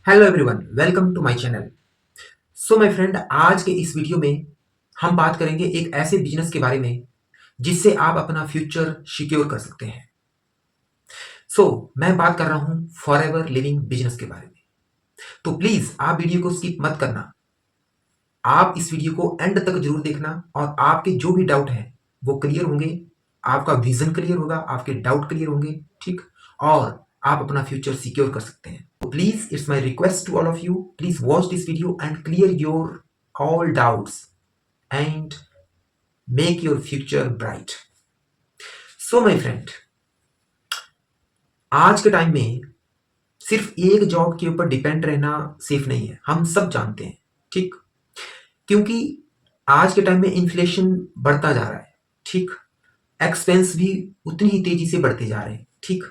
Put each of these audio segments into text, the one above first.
Hello everyone, welcome to my channel. So my friend, आज के इस वीडियो में हम बात करेंगे एक ऐसे बिजनेस के बारे में जिससे आप अपना फ्यूचर सिक्योर कर सकते हैं। मैं बात कर रहा हूं फॉरएवर लिविंग बिजनेस के बारे में। तो प्लीज आप वीडियो को स्किप मत करना। आप इस वीडियो को एंड तक जरूर देखना और आपके जो भी डाउट है वो क्लियर होंगे। आपका विजन क्लियर होगा, आपके डाउट क्लियर होंगे, ठीक। और आप अपना फ्यूचर सिक्योर कर सकते हैं। तो please, it's my request to all of you, please watch this video and clear your all doubts and make your future bright. So my friend, आज के टाइम में सिर्फ एक जॉब के ऊपर डिपेंड रहना सेफ नहीं है, हम सब जानते हैं, ठीक। क्योंकि आज के टाइम में इन्फ्लेशन बढ़ता जा रहा है, ठीक। एक्सपेंस भी उतनी ही तेजी से बढ़ते जा रहे हैं, ठीक।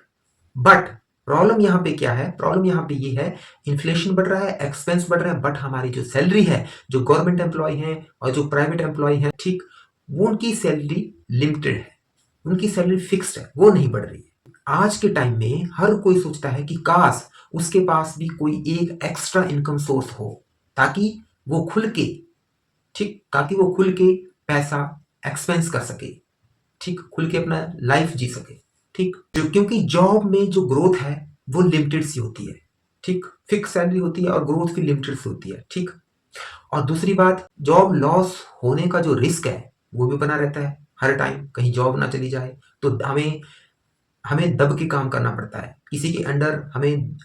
बट प्रॉब्लम यहाँ पे क्या है? प्रॉब्लम यहाँ पे ये है, इन्फ्लेशन बढ़ रहा है, एक्सपेंस बढ़ रहा है, बट हमारी जो सैलरी है, जो गवर्नमेंट एम्प्लॉय है और जो प्राइवेट एम्प्लॉय है, ठीक, वो उनकी सैलरी लिमिटेड है, उनकी सैलरी फिक्स्ड है, वो नहीं बढ़ रही है। आज के टाइम में हर कोई सोचता है कि काश उसके पास भी कोई एक एक्स्ट्रा इनकम सोर्स हो, ताकि वो खुल के, ठीक, ताकि वो खुल के पैसा एक्सपेंस कर सके, ठीक, खुल के अपना लाइफ जी सके, ठीक। क्योंकि जॉब में जो ग्रोथ है वो लिमिटेड सी होती है, ठीक। फिक्स सैलरी होती है और ग्रोथ भी लिमिटेड सी होती है, ठीक। और दूसरी बात, जॉब लॉस होने का जो रिस्क है वो भी बना रहता है हर टाइम, कहीं जॉब ना चली जाए तो हमें हमें दब के काम करना पड़ता है, किसी के अंडर हमें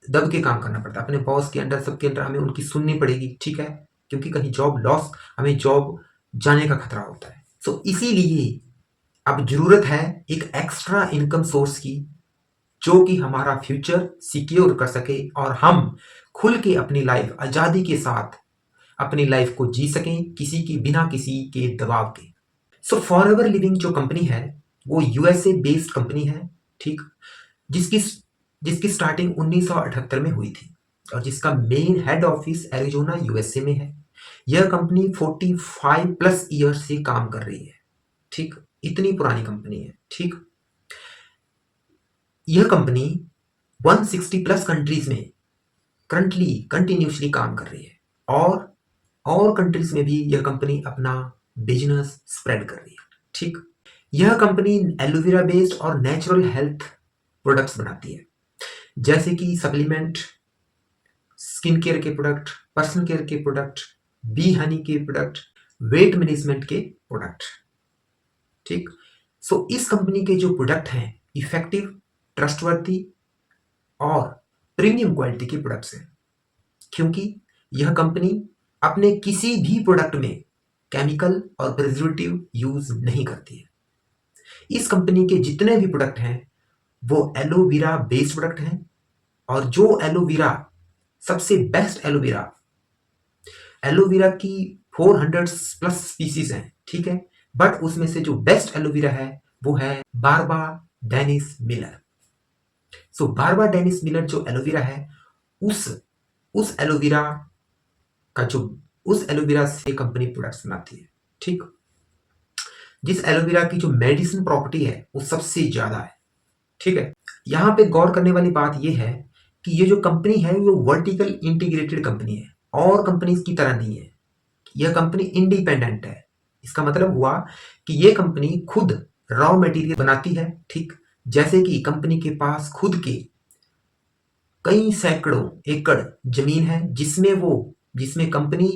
दब के काम करना पड़ता है, अपने बॉस के अंडर, सबके अंडर हमें उनकी सुननी पड़ेगी, ठीक है। क्योंकि कहीं जॉब लॉस, हमें जॉब जाने का खतरा होता है। इसीलिए अब जरूरत है एक एक्स्ट्रा इनकम सोर्स की, जो कि हमारा फ्यूचर सिक्योर कर सके और हम खुल के अपनी लाइफ आजादी के साथ अपनी लाइफ को जी सकें, किसी की बिना किसी के दबाव के। फॉरएवर लिविंग जो कंपनी है वो यूएसए बेस्ड कंपनी है, ठीक। जिसकी जिसकी स्टार्टिंग 1978 में हुई थी और जिसका main head office Arizona USA में है। यह कंपनी 45 प्लस ईयर से काम कर रही है, ठीक। इतनी पुरानी कंपनी है, ठीक। यह कंपनी 160 प्लस कंट्रीज में करंटली कंटिन्यूसली काम कर रही है और कंट्रीज में भी यह कंपनी अपना बिजनेस स्प्रेड कर रही है, ठीक। यह कंपनी एलोवेरा बेस्ड और नेचुरल हेल्थ प्रोडक्ट्स बनाती है, जैसे कि सप्लीमेंट, स्किन केयर के प्रोडक्ट, पर्सनल केयर के प्रोडक्ट, बी हनी के प्रोडक्ट, वेट मैनेजमेंट के प्रोडक्ट, ठीक। इस कंपनी के जो प्रोडक्ट हैं इफेक्टिव, ट्रस्टवर्दी और प्रीमियम क्वालिटी के प्रोडक्ट्स हैं, क्योंकि यह कंपनी अपने किसी भी प्रोडक्ट में केमिकल और प्रिजर्वेटिव यूज नहीं करती है। इस कंपनी के जितने भी प्रोडक्ट हैं वो एलोवेरा बेस्ड प्रोडक्ट हैं और जो एलोवेरा सबसे बेस्ट एलोवेरा, एलोवेरा की 400 प्लस स्पीसीज हैं, ठीक है। बट उसमें से जो बेस्ट एलोवेरा है वो है बारबा डेनिस मिलर। बारबा डेनिस मिलर जो एलोवेरा है, उस उस एलोवेरा का जो उस एलोवेरा से कंपनी प्रोडक्ट्स बनाती है, ठीक। जिस एलोवेरा की जो मेडिसिन प्रॉपर्टी है वो सबसे ज्यादा है, ठीक है। यहां पे गौर करने वाली बात यह है कि ये जो कंपनी है वो वर्टिकल इंटीग्रेटेड कंपनी है और कंपनीज की तरह नहीं है। यह कंपनी इंडिपेंडेंट है। इसका मतलब हुआ कि यह कंपनी खुद रॉ मटेरियल बनाती है, ठीक। जैसे कि कंपनी के पास खुद के कई सैकड़ों एकड़ जमीन है जिसमें कंपनी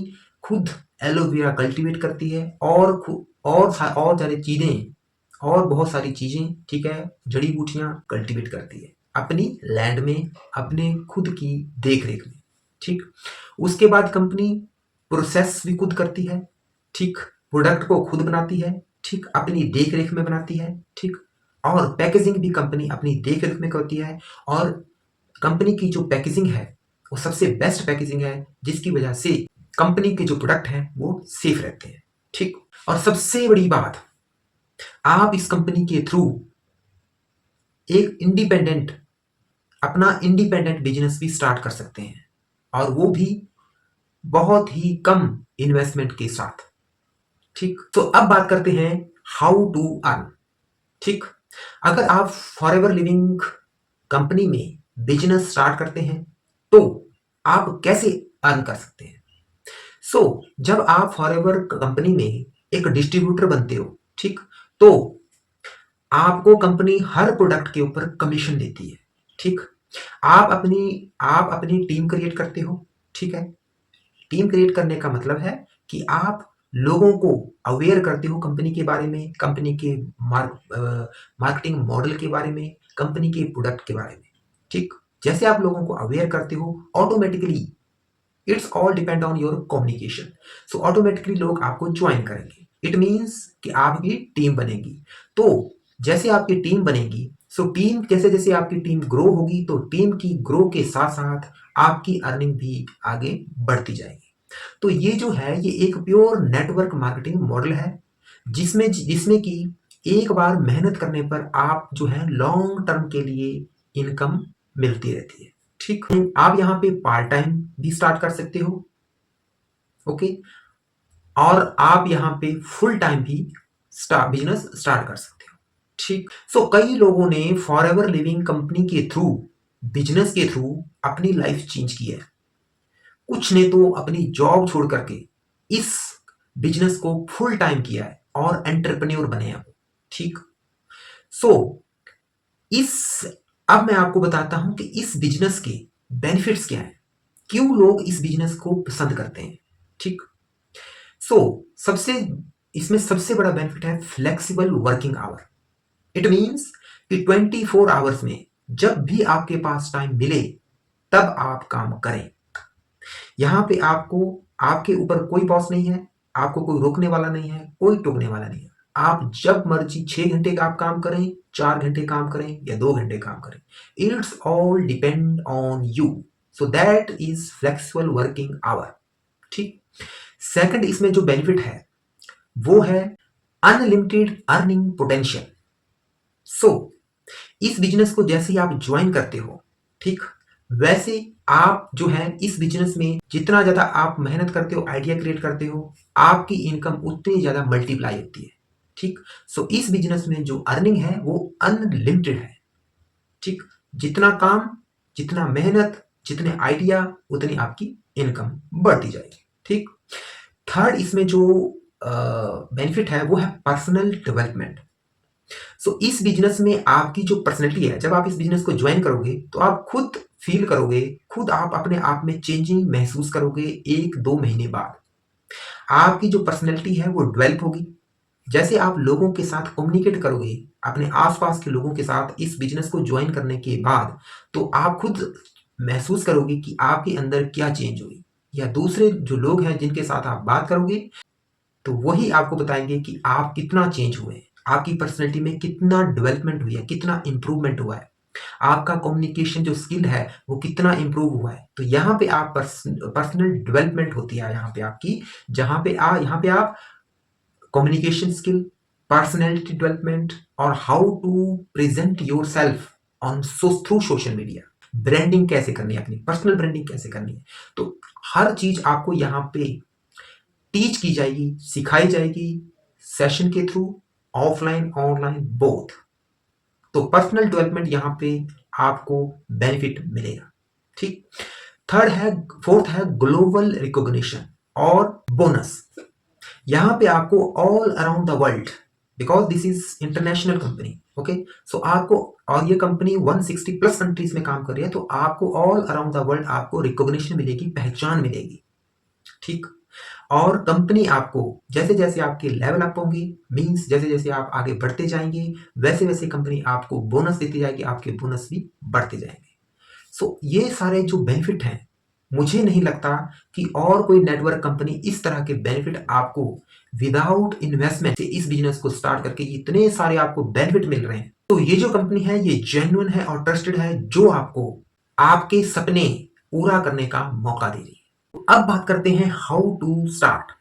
खुद एलोवेरा कल्टीवेट करती है और सारी चीजें और बहुत सारी चीजें, ठीक है, जड़ी बूटियां कल्टीवेट करती है अपनी लैंड में, अपने खुद की देख रेख में, ठीक। उसके बाद कंपनी प्रोसेस भी खुद करती है, ठीक। प्रोडक्ट को खुद बनाती है, ठीक, अपनी देख रेख में बनाती है, ठीक। और पैकेजिंग भी कंपनी अपनी देख रेख में करती है और कंपनी की जो पैकेजिंग है वो सबसे बेस्ट पैकेजिंग है, जिसकी वजह से कंपनी के जो प्रोडक्ट हैं वो सेफ रहते हैं, ठीक। और सबसे बड़ी बात, आप इस कंपनी के थ्रू एक अपना इंडिपेंडेंट बिजनेस भी स्टार्ट कर सकते हैं और वो भी बहुत ही कम इन्वेस्टमेंट के साथ, ठीक। अब बात करते हैं हाउ टू अर्न, ठीक। अगर आप फॉरएवर लिविंग कंपनी में बिजनेस स्टार्ट करते हैं तो आप कैसे अर्न कर सकते हैं। जब आप फॉरएवर कंपनी में एक डिस्ट्रीब्यूटर बनते हो, ठीक, तो आपको कंपनी हर प्रोडक्ट के ऊपर कमीशन देती है, ठीक। आप अपनी टीम क्रिएट करते हो, ठीक है। टीम क्रिएट करने का मतलब है कि आप लोगों को अवेयर करते हो कंपनी के बारे में, कंपनी के मार्केटिंग मॉडल के बारे में, कंपनी के प्रोडक्ट के बारे में, ठीक। जैसे आप लोगों को अवेयर करते हो, automatically it's all depend on your communication. Automatically लोग आपको ज्वाइन करेंगे। इट मीन्स कि आपकी टीम बनेगी। तो जैसे आपकी टीम बनेगी, टीम जैसे जैसे आपकी टीम ग्रो होगी, तो टीम की ग्रो के साथ साथ आपकी अर्निंग भी आगे बढ़ती जाएगी। तो ये जो है, ये एक प्योर नेटवर्क मार्केटिंग मॉडल है, जिसमें जिसमें कि एक बार मेहनत करने पर आप जो है लॉन्ग टर्म के लिए इनकम मिलती रहती है, ठीक। आप यहाँ पे पार्ट टाइम भी स्टार्ट कर सकते हो, ओके, और आप यहाँ पे फुल टाइम भी बिजनेस स्टार्ट कर सकते हो, ठीक। कई लोगों ने फॉरएवर लिविंग कंपनी के थ्रू, बिजनेस के थ्रू अपनी लाइफ चेंज की है। कुछ ने तो अपनी जॉब छोड़ करके इस बिजनेस को फुल टाइम किया है और एंटरप्रेन्योर बने हैं, ठीक। सो इस अब मैं आपको बताता हूं कि इस बिजनेस के बेनिफिट्स क्या हैं, क्यों लोग इस बिजनेस को पसंद करते हैं, ठीक। सबसे इसमें सबसे बड़ा बेनिफिट है flexible working hour. It means कि 24 आवर्स में जब भी आपके पास टाइम मिले तब आप काम करें। यहां पे आपके ऊपर कोई बॉस नहीं है, आपको कोई रोकने वाला नहीं है, कोई टोकने वाला नहीं है। आप जब मर्जी 6 घंटे का आप काम करें, 4 घंटे काम करें या 2 घंटे काम करें, it's all depend on you. That is flexible working hour, ठीक। सेकंड इसमें जो बेनिफिट है वो है अनलिमिटेड अर्निंग पोटेंशियल। इस बिजनेस को जैसे ही आप ज्वाइन करते हो, ठीक, वैसे आप जो है इस बिजनेस में जितना ज्यादा आप मेहनत करते हो, आइडिया क्रिएट करते हो, आपकी इनकम उतनी ज्यादा मल्टीप्लाई होती है, ठीक। इस बिजनेस में जो अर्निंग है वो अनलिमिटेड है, ठीक। जितना काम, जितना मेहनत, जितने आइडिया, उतनी आपकी इनकम बढ़ती जाएगी, ठीक। थर्ड इसमें जो बेनिफिट है वो है पर्सनल डेवलपमेंट। इस बिजनेस में आपकी जो पर्सनैलिटी है, जब आप इस बिजनेस को ज्वाइन करोगे तो आप खुद फील करोगे, खुद आप अपने आप में चेंजिंग महसूस करोगे। 1-2 महीने बाद आपकी जो पर्सनैलिटी है वो डेवलप होगी। जैसे आप लोगों के साथ कम्युनिकेट करोगे, अपने आसपास के लोगों के साथ इस बिजनेस को ज्वाइन करने के बाद, तो आप खुद महसूस करोगे कि आपके अंदर क्या चेंज हुई, या दूसरे जो लोग हैं जिनके साथ आप बात करोगे तो वही आपको बताएंगे कि आप कितना चेंज हुए, आपकी पर्सनैलिटी में कितना डेवलपमेंट हुई है, कितना इंप्रूवमेंट हुआ है, आपका कम्युनिकेशन जो स्किल है वो कितना इंप्रूव हुआ है। तो यहाँ पे आप पर्सनल डेवलपमेंट होती है यहाँ पे आपकी, यहाँ पे आप कम्युनिकेशन स्किल, पर्सनैलिटी डेवलपमेंट और how to present yourself on through social media, branding कैसे करनी है, अपनी पर्सनल ब्रांडिंग कैसे करनी है, तो हर चीज आपको यहाँ पे टीच की जाएगी, सिखाई जाएगी, सेशन के थ्रू, ऑफलाइन ऑनलाइन बोथ। तो पर्सनल डेवलपमेंट यहाँ पे आपको बेनिफिट मिलेगा, ठीक। फोर्थ है ग्लोबल रिकॉग्निशन और बोनस। यहाँ पे आपको all around the world, because this is international company, okay, आपको, और ये कंपनी 160 प्लस कंट्रीज में काम कर रही है, तो आपको ऑल अराउंड द वर्ल्ड आपको रिकॉग्निशन मिलेगी, पहचान मिलेगी, ठीक। और कंपनी आपको जैसे जैसे आपके लेवल अप होंगे, मींस जैसे जैसे आप आगे बढ़ते जाएंगे, वैसे वैसे कंपनी आपको बोनस देती जाएगी, आपके बोनस भी बढ़ते जाएंगे। ये सारे जो बेनिफिट हैं, मुझे नहीं लगता कि और कोई नेटवर्क कंपनी इस तरह के बेनिफिट आपको विदाउट इन्वेस्टमेंट से इस बिजनेस को स्टार्ट करके इतने सारे आपको बेनिफिट मिल रहे हैं। तो ये जो कंपनी है ये जेन्युइन है और ट्रस्टेड है, जो आपको आपके सपने पूरा करने का मौका दे रही है। अब बात करते हैं हाउ टू स्टार्ट।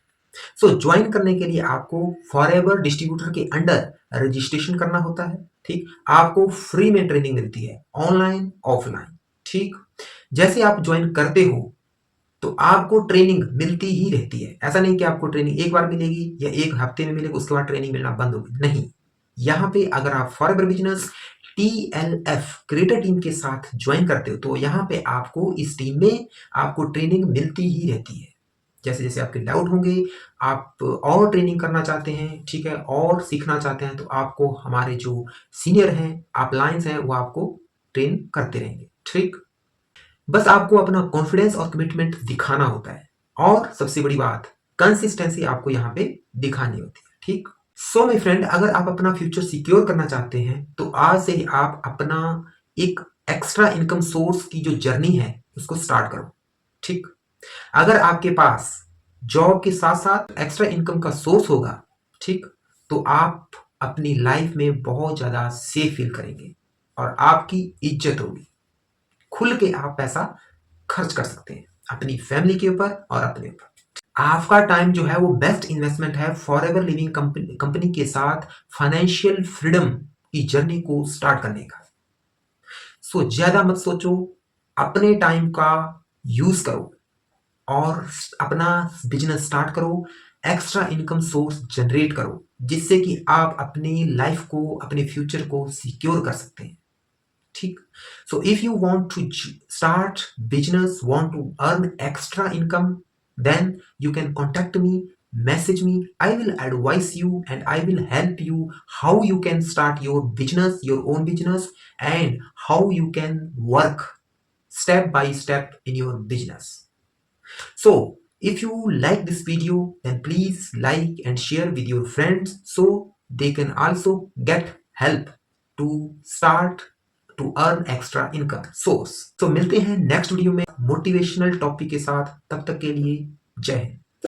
ज्वाइन करने के लिए आपको फॉरएवर डिस्ट्रीब्यूटर के अंडर रजिस्ट्रेशन करना होता है, ठीक। आपको फ्री में ट्रेनिंग मिलती है, ऑनलाइन ऑफलाइन, ठीक। जैसे आप ज्वाइन करते हो तो आपको ट्रेनिंग मिलती ही रहती है। ऐसा नहीं कि आपको ट्रेनिंग एक बार मिलेगी या एक हफ्ते में मिलेगी, उसके बाद ट्रेनिंग मिलना बंद होगी, नहीं। यहाँ पे अगर आप forever business TLF creator team के साथ ज्वाइन करते हो तो यहाँ पे आपको इस टीम में आपको ट्रेनिंग मिलती ही रहती है। जैसे जैसे आपके डाउट होंगे, आप और ट्रेनिंग करना चाहते हैं, ठीक है, और सीखना चाहते हैं, तो आपको हमारे जो सीनियर हैं, अपलाइंस हैं, वो आपको ट्रेन करते रहेंगे। ठीक, बस आपको अपना कॉन्फिडेंस और कमिटमेंट दिखाना होता है, और सबसे बड़ी बात कंसिस्टेंसी आपको यहाँ पे दिखानी होती है। ठीक, सो माय फ्रेंड, अगर आप अपना फ्यूचर सिक्योर करना चाहते हैं तो आज से ही आप अपना एक एक्स्ट्रा इनकम सोर्स की जो जर्नी है उसको स्टार्ट करो। ठीक, अगर आपके पास जॉब के साथ साथ एक्स्ट्रा इनकम का सोर्स होगा, ठीक, तो आप अपनी लाइफ में बहुत ज्यादा सेफ फील करेंगे और आपकी इज्जत होगी। खुल के आप पैसा खर्च कर सकते हैं अपनी फैमिली के ऊपर और अपने ऊपर। आपका टाइम जो है वो बेस्ट इन्वेस्टमेंट है फॉरएवर लिविंग कंपनी के साथ फाइनेंशियल फ्रीडम की जर्नी को स्टार्ट करने का। सो ज्यादा मत सोचो, अपने टाइम का यूज करो और अपना बिजनेस स्टार्ट करो, एक्स्ट्रा इनकम सोर्स जनरेट करो, जिससे कि आप अपनी लाइफ को, अपने फ्यूचर को सिक्योर कर सकते हैं। ठीक, so if you want to start business, want to earn extra income, then you can contact me, message me. I will advise you and I will help you how you can start your business, your own business, and how you can work step by step in your business. So if you like this video, then please like and share with your friends so they can also get help to start to earn extra income source. So मिलते हैं next video में motivational topic के साथ, तब तक के लिए जय हिंद।